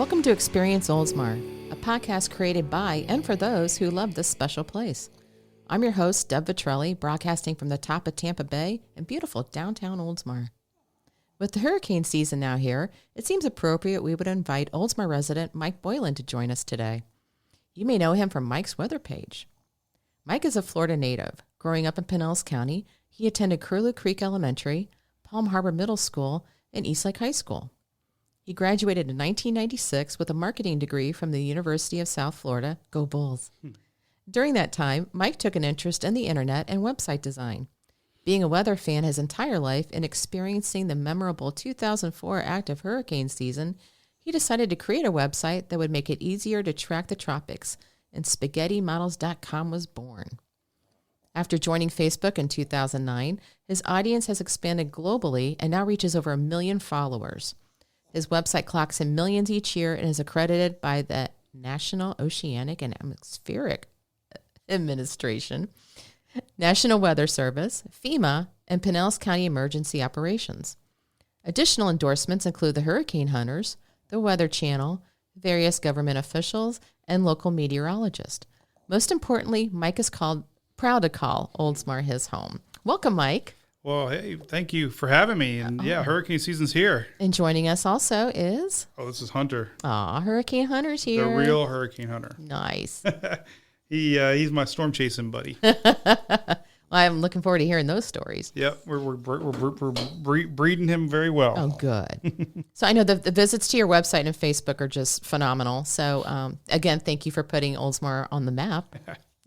Welcome to Experience Oldsmar, a podcast created by and for those who love this special place. I'm your host, Deb Vitrelli, broadcasting from the top of Tampa Bay in beautiful downtown Oldsmar. With the hurricane season now here, it seems appropriate we would invite Oldsmar resident Mike Boylan to join us today. You may know him from Mike's weather page. Mike is a Florida native. Growing up in Pinellas County, he attended Curlew Creek Elementary, Palm Harbor Middle School, and Eastlake High School. He graduated in 1996 with a marketing degree from the University of South Florida. Go Bulls. During that time, Mike took an interest in the internet and website design. Being a weather fan his entire life and experiencing the memorable 2004 active hurricane season, he decided to create a website that would make it easier to track the tropics, and SpaghettiModels.com was born. After joining Facebook in 2009, his audience has expanded globally and now reaches over 1 million followers. His website clocks in millions each year and is accredited by the National Oceanic and Atmospheric Administration, National Weather Service, FEMA, and Pinellas County Emergency Operations. Additional endorsements include the Hurricane Hunters, the Weather Channel, various government officials, and local meteorologists. Most importantly, Mike is proud to call Oldsmar his home. Welcome, Mike. Well, hey, thank you for having me. And yeah, hurricane season's here. And joining us also is... Oh, this is Hunter. Aw, Hurricane Hunter's here. The real Hurricane Hunter. Nice. He's my storm chasing buddy. Well, I'm looking forward to hearing those stories. Yep, we're breeding him very well. Oh, good. So I know the visits to your website and Facebook are just phenomenal. So again, thank you for putting Oldsmar on the map.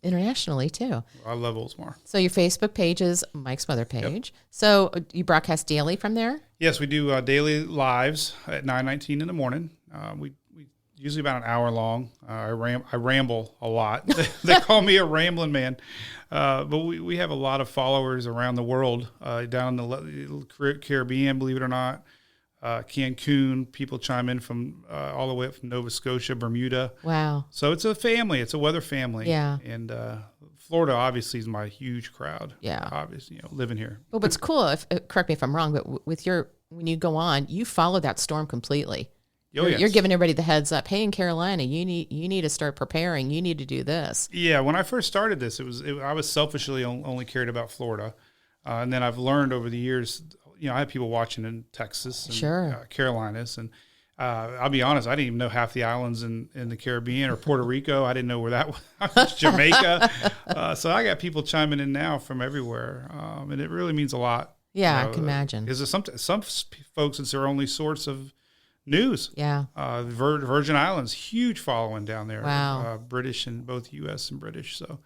Internationally, too. I love Oldsmar. So your Facebook page is Mike's weather page. Yep. So you broadcast daily from there? Yes, we do daily lives at 9:19 in the morning. We usually about an hour long. I ramble a lot. They call me a rambling man. But we have a lot of followers around the world, down in the Caribbean, believe it or not. Cancun, people chime in from all the way up from Nova Scotia, Bermuda. Wow. So it's a family. It's a weather family. Yeah. And Florida obviously is my huge crowd. Yeah. Obviously, living here. But what's cool, correct me if I'm wrong, but when you go on, you follow that storm completely. Oh, yes. You're giving everybody the heads up. Hey, in Carolina, you need to start preparing. You need to do this. Yeah. When I first started this, I was selfishly only cared about Florida. And then I've learned over the years, I have people watching in Texas and sure. Carolinas. And I'll be honest, I didn't even know half the islands in the Caribbean or Puerto Rico. I didn't know where that was, Jamaica. So I got people chiming in now from everywhere. And it really means a lot. Yeah, I can imagine. Because some folks, it's their only source of news. Yeah. Virgin Islands, huge following down there. Wow. British and both U.S. and British. So,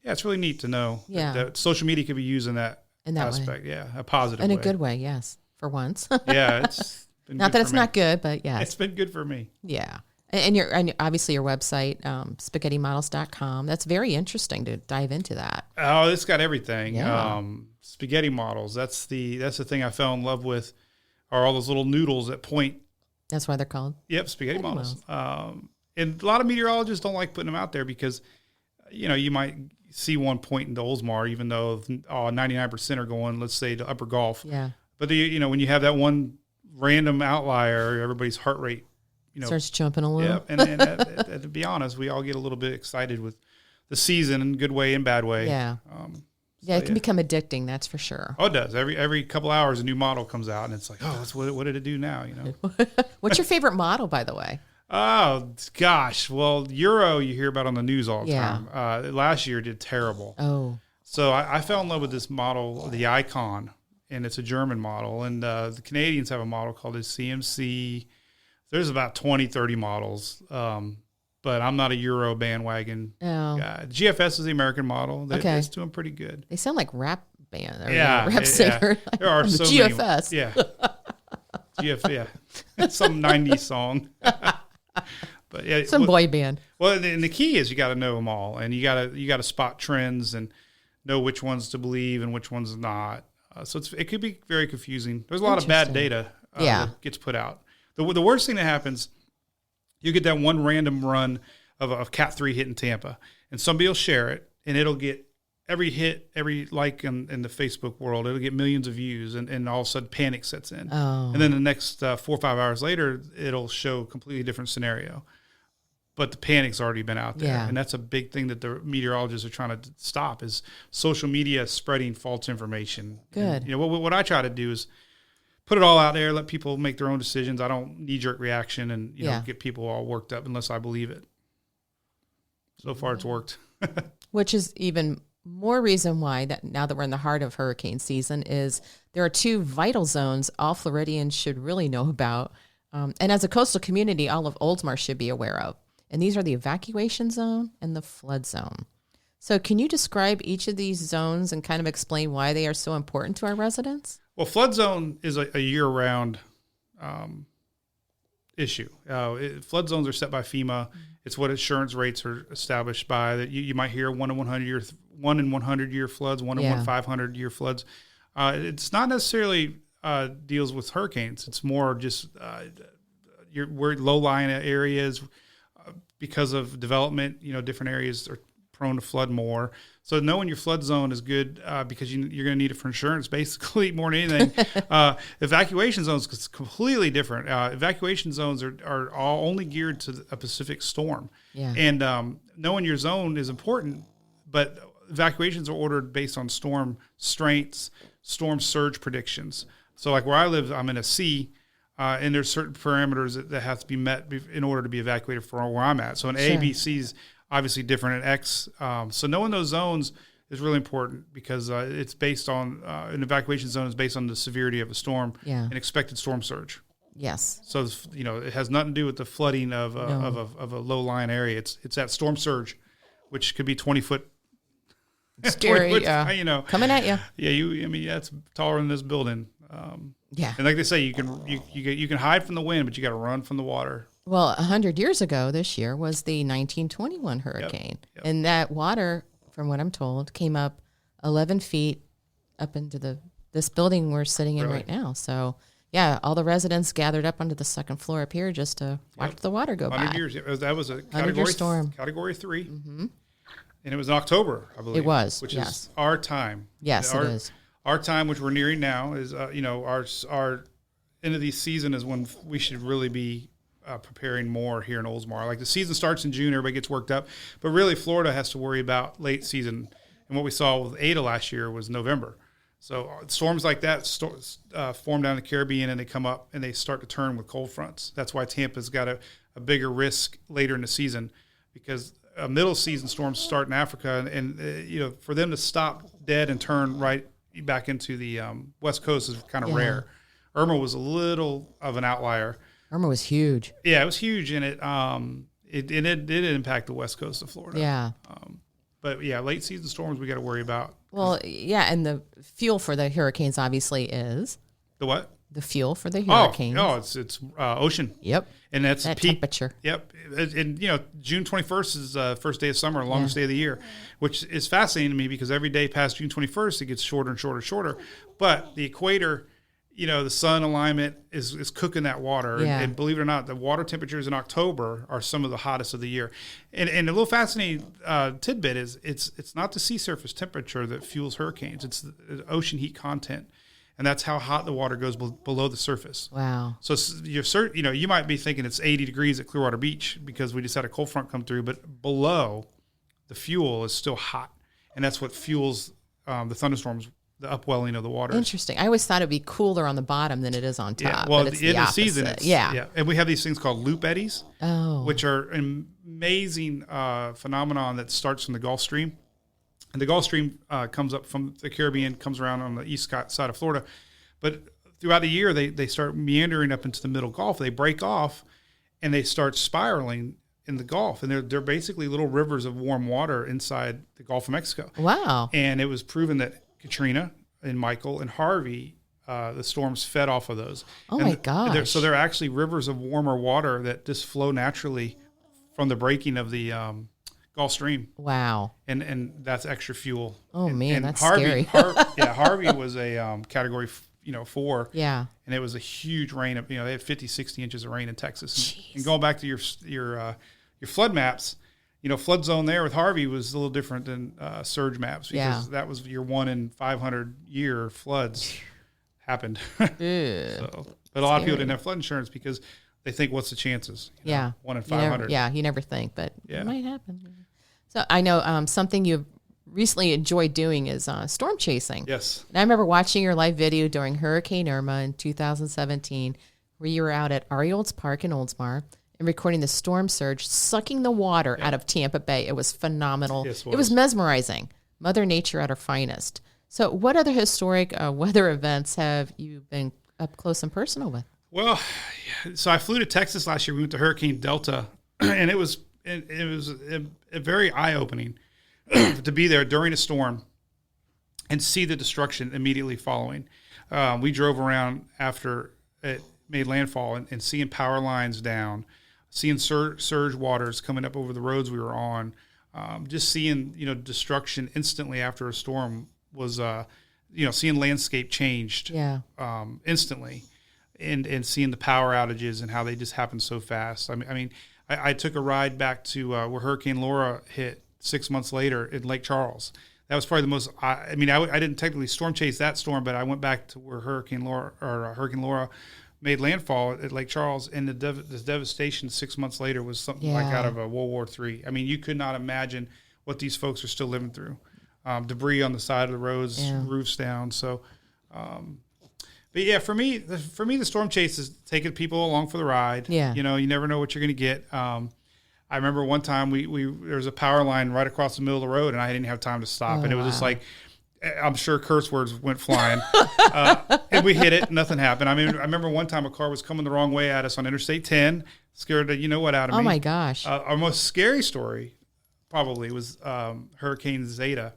yeah, it's really neat to know that social media can be used in that aspect. Way. Yeah, a positive way. In a good way, yes, for once. Yeah, it's been not that it's not good, but yeah. It's been good for me. Yeah. And obviously your website, SpaghettiModels.com. That's very interesting to dive into that. Oh, it's got everything. Yeah. Spaghetti models. That's the thing I fell in love with, are all those little noodles that point. That's why they're called? Yep, spaghetti models. And a lot of meteorologists don't like putting them out there because, you might see one point into Oldsmar, even though 99% are going, let's say, to Upper Gulf. Yeah. But when you have that one random outlier, everybody's heart rate, starts jumping a little. Yeah. And to be honest, we all get a little bit excited with the season in good way and bad way. Yeah. It can become addicting. That's for sure. Oh, it does. Every couple hours, a new model comes out, and it's like, what did it do now? What's your favorite model, by the way? Oh, gosh. Well, Euro you hear about on the news all the time. Last year did terrible. Oh. So I fell in love with this model, the Icon, and it's a German model. And the Canadians have a model called the CMC. There's about 20, 30 models, but I'm not a Euro bandwagon guy. GFS is the American model. It's doing pretty good. They sound like rap band. Rap singer. Yeah. There are so GFS. Many. Yeah. GFS, yeah. Some 90s song. But yeah, some boy band. Well, and the key is you got to know them all, and you got to spot trends and know which ones to believe and which ones not. So it could be very confusing. There's a lot of bad data that gets put out. The worst thing that happens, you get that one random run of Cat 3 hitting Tampa, and somebody will share it, and it'll get every hit, every like in the Facebook world, it'll get millions of views, and all of a sudden panic sets in. Oh. And then the next 4 or 5 hours later, it'll show a completely different scenario. But the panic's already been out there. Yeah. And that's a big thing that the meteorologists are trying to stop is social media spreading false information. Good. And, what I try to do is put it all out there, let people make their own decisions. I don't knee-jerk reaction and get people all worked up unless I believe it. So far, it's worked. Which is even more reason why that now that we're in the heart of hurricane season is there are 2 vital zones all Floridians should really know about. And as a coastal community, all of Oldsmar should be aware of. And these are the evacuation zone and the flood zone. So can you describe each of these zones and kind of explain why they are so important to our residents? Well, flood zone is a year-round issue. Flood zones are set by FEMA. It's what insurance rates are established by. That you might hear 1 in 100 year floods, 1 in 500 year floods. It's not necessarily deals with hurricanes. It's more just we're low-lying areas because of development. Different areas are prone to flood more. So knowing your flood zone is good because you're going to need it for insurance, basically, more than anything. Evacuation zones is completely different. Evacuation zones are all only geared to a Pacific storm. Yeah. And knowing your zone is important, but evacuations are ordered based on storm strengths, storm surge predictions. So like where I live, I'm in a C, and there's certain parameters that have to be met in order to be evacuated from where I'm at. So an A, B, C is obviously different at X. So knowing those zones is really important because it's based on an evacuation zone is based on the severity of a storm and expected storm surge. Yes. So it has nothing to do with the flooding of a low-lying area. It's that storm surge, which could be 20 foot. Scary, 20 foot, coming at you. Yeah, it's taller than this building. And like they say, you can hide from the wind, but you got to run from the water. Well, 100 years ago this year was the 1921 hurricane. Yep. And that water, from what I'm told, came up 11 feet up into this building we're sitting in right now. So, yeah, all the residents gathered up onto the second floor up here just to watch the water go 100 by. 100 years. That was a storm. Category 3. Mm-hmm. And it was in October, I believe. It was, which is our time. Yes, it is. Our time, which we're nearing now, is our end of the season is when we should really be preparing more here in Oldsmar. Like the season starts in June, everybody gets worked up, but really Florida has to worry about late season. And what we saw with Ada last year was November. So storms like that form down in the Caribbean, and they come up and they start to turn with cold fronts. That's why Tampa's got a bigger risk later in the season because middle season storms start in Africa, and for them to stop dead and turn right back into the West Coast is kind of rare. Irma was a little of an outlier. Irma was huge. Yeah, it was huge, and it did impact the West Coast of Florida. Yeah. But yeah, late season storms we got to worry about. Well, yeah, and the fuel for the hurricanes obviously is the what? The fuel for the hurricanes. It's ocean. Yep. And that's that peak temperature. Yep. And June 21st is the first day of summer, longest day of the year, which is fascinating to me because every day past June 21st it gets shorter and shorter and shorter. But the equator, the sun alignment is cooking that water. Yeah. And believe it or not, the water temperatures in October are some of the hottest of the year. And a little fascinating tidbit is it's not the sea surface temperature that fuels hurricanes. It's the ocean heat content. And that's how hot the water goes below the surface. Wow. So you might be thinking it's 80 degrees at Clearwater Beach because we just had a cold front come through, but below the fuel is still hot. And that's what fuels the thunderstorms, the upwelling of the water. Interesting. I always thought it'd be cooler on the bottom than it is on top. Yeah, well, but it's in the the season, yeah. And we have these things called loop eddies, which are an amazing phenomenon that starts from the Gulf Stream. And the Gulf Stream comes up from the Caribbean, comes around on the east side of Florida. But throughout the year, they start meandering up into the middle Gulf. They break off, and they start spiraling in the Gulf. And they're basically little rivers of warm water inside the Gulf of Mexico. Wow. And it was proven that Katrina and Michael and Harvey, the storms fed off of those. Oh, my gosh. So they're actually rivers of warmer water that just flow naturally from the breaking of the Gulf Stream. Wow. And that's extra fuel. Oh, man, that's Harvey, scary. Harvey was a category 4. Yeah. And it was a huge rain of, they had 50, 60 inches of rain in Texas. Jeez. And going back to your flood maps, flood zone there with Harvey was a little different than surge maps because Yeah. that was your 1 in 500 year floods happened. So, but a lot of people didn't have flood insurance because they think, what's the chances? 1 in 500. You never think, but Yeah. it might happen. So I know something you've recently enjoyed doing is storm chasing. Yes. And I remember watching your live video during Hurricane Irma in 2017, where you were out at Olds Park in Oldsmar and recording the storm surge, sucking the water out of Tampa Bay. It was phenomenal. Yes, it was mesmerizing. Mother Nature at her finest. So what other historic weather events have you been up close and personal with? Well, so I flew to Texas last year. We went to Hurricane Delta, and it was a very eye-opening to be there during a storm and see the destruction immediately following. We drove around after it made landfall and seeing power lines down, seeing surge waters coming up over the roads we were on, just seeing destruction instantly after a storm was seeing landscape changed instantly, and seeing the power outages and how they just happen so fast. I took a ride back to where Hurricane Laura hit 6 months later in Lake Charles. That was probably the most. I didn't technically storm chase that storm, but I went back to where Hurricane Laura made landfall at Lake Charles, and the devastation 6 months later was something like out of a World War III. You could not imagine what these folks are still living through. Debris on the side of the roads, roofs down. So, but yeah, for me, the storm chase is taking people along for the ride. Yeah. You never know what you're going to get. I remember one time there was a power line right across the middle of the road, and I didn't have time to stop, and it was just like, I'm sure curse words went flying, and we hit it. Nothing happened. I remember one time a car was coming the wrong way at us on Interstate 10, scared the out of me. Oh my gosh! Our most scary story probably was Hurricane Zeta,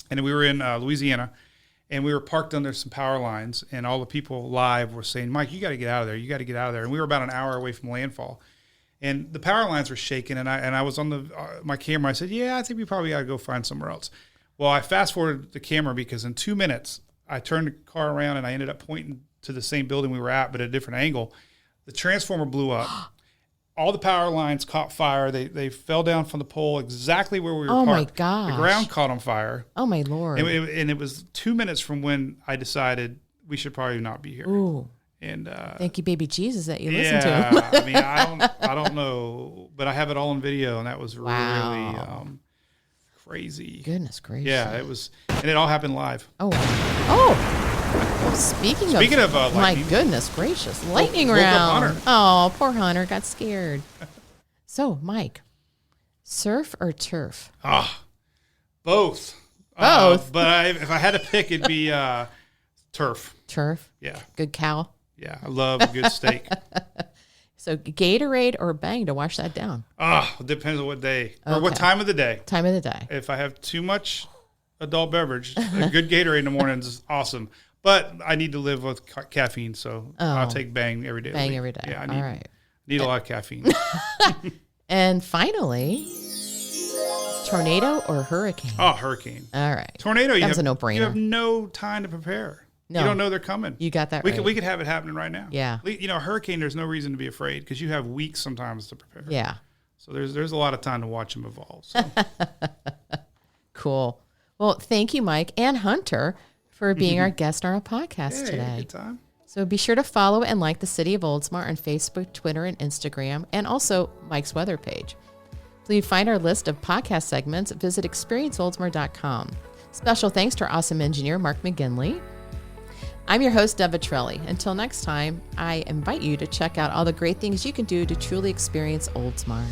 and we were in Louisiana, and we were parked under some power lines, and all the people live were saying, "Mike, you got to get out of there. You got to get out of there." And we were about an hour away from landfall. And the power lines were shaking, and I was on my camera. I said, "Yeah, I think we probably got to go find somewhere else." Well, I fast forwarded the camera because in 2 minutes I turned the car around and I ended up pointing to the same building we were at, but at a different angle. The transformer blew up. All the power lines caught fire. They fell down from the pole exactly where we were parked. Oh my gosh! The ground caught on fire. Oh my Lord! And it was 2 minutes from when I decided we should probably not be here. Ooh. And thank you, baby Jesus, that you listened to him. I don't know, but I have it all in video, and that was really crazy. Goodness gracious! Yeah, it was, and it all happened live. Oh, well, speaking of lightning, my goodness gracious, lightning woke up round. Hunter. Oh, poor Hunter got scared. So, Mike, surf or turf? Both. Both. But if I had to pick, it'd be turf. Turf. Yeah. Good cow. Yeah, I love a good steak. So Gatorade or Bang to wash that down? It depends on what day or what time of the day. Time of the day. If I have too much adult beverage, a good Gatorade in the morning is awesome. But I need to live with caffeine, so I'll take Bang every day. Bang every day. Yeah, All right. Need a lot of caffeine. And finally, tornado or hurricane? Hurricane. All right. Tornado, you a no-brainer. You have no time to prepare. No. You don't know they're coming. You got that we right. We could have it happening right now. Yeah. Hurricane, there's no reason to be afraid because you have weeks sometimes to prepare. Yeah. So there's a lot of time to watch them evolve. So. Cool. Well, thank you, Mike and Hunter, for being our guest on our podcast today. Good time. So be sure to follow and like the City of Oldsmar on Facebook, Twitter, and Instagram, and also Mike's weather page. Please find our list of podcast segments. Visit experienceoldsmar.com. Special thanks to our awesome engineer, Mark McGinley. I'm your host, Deb Vitrelli. Until next time, I invite you to check out all the great things you can do to truly experience Oldsmar.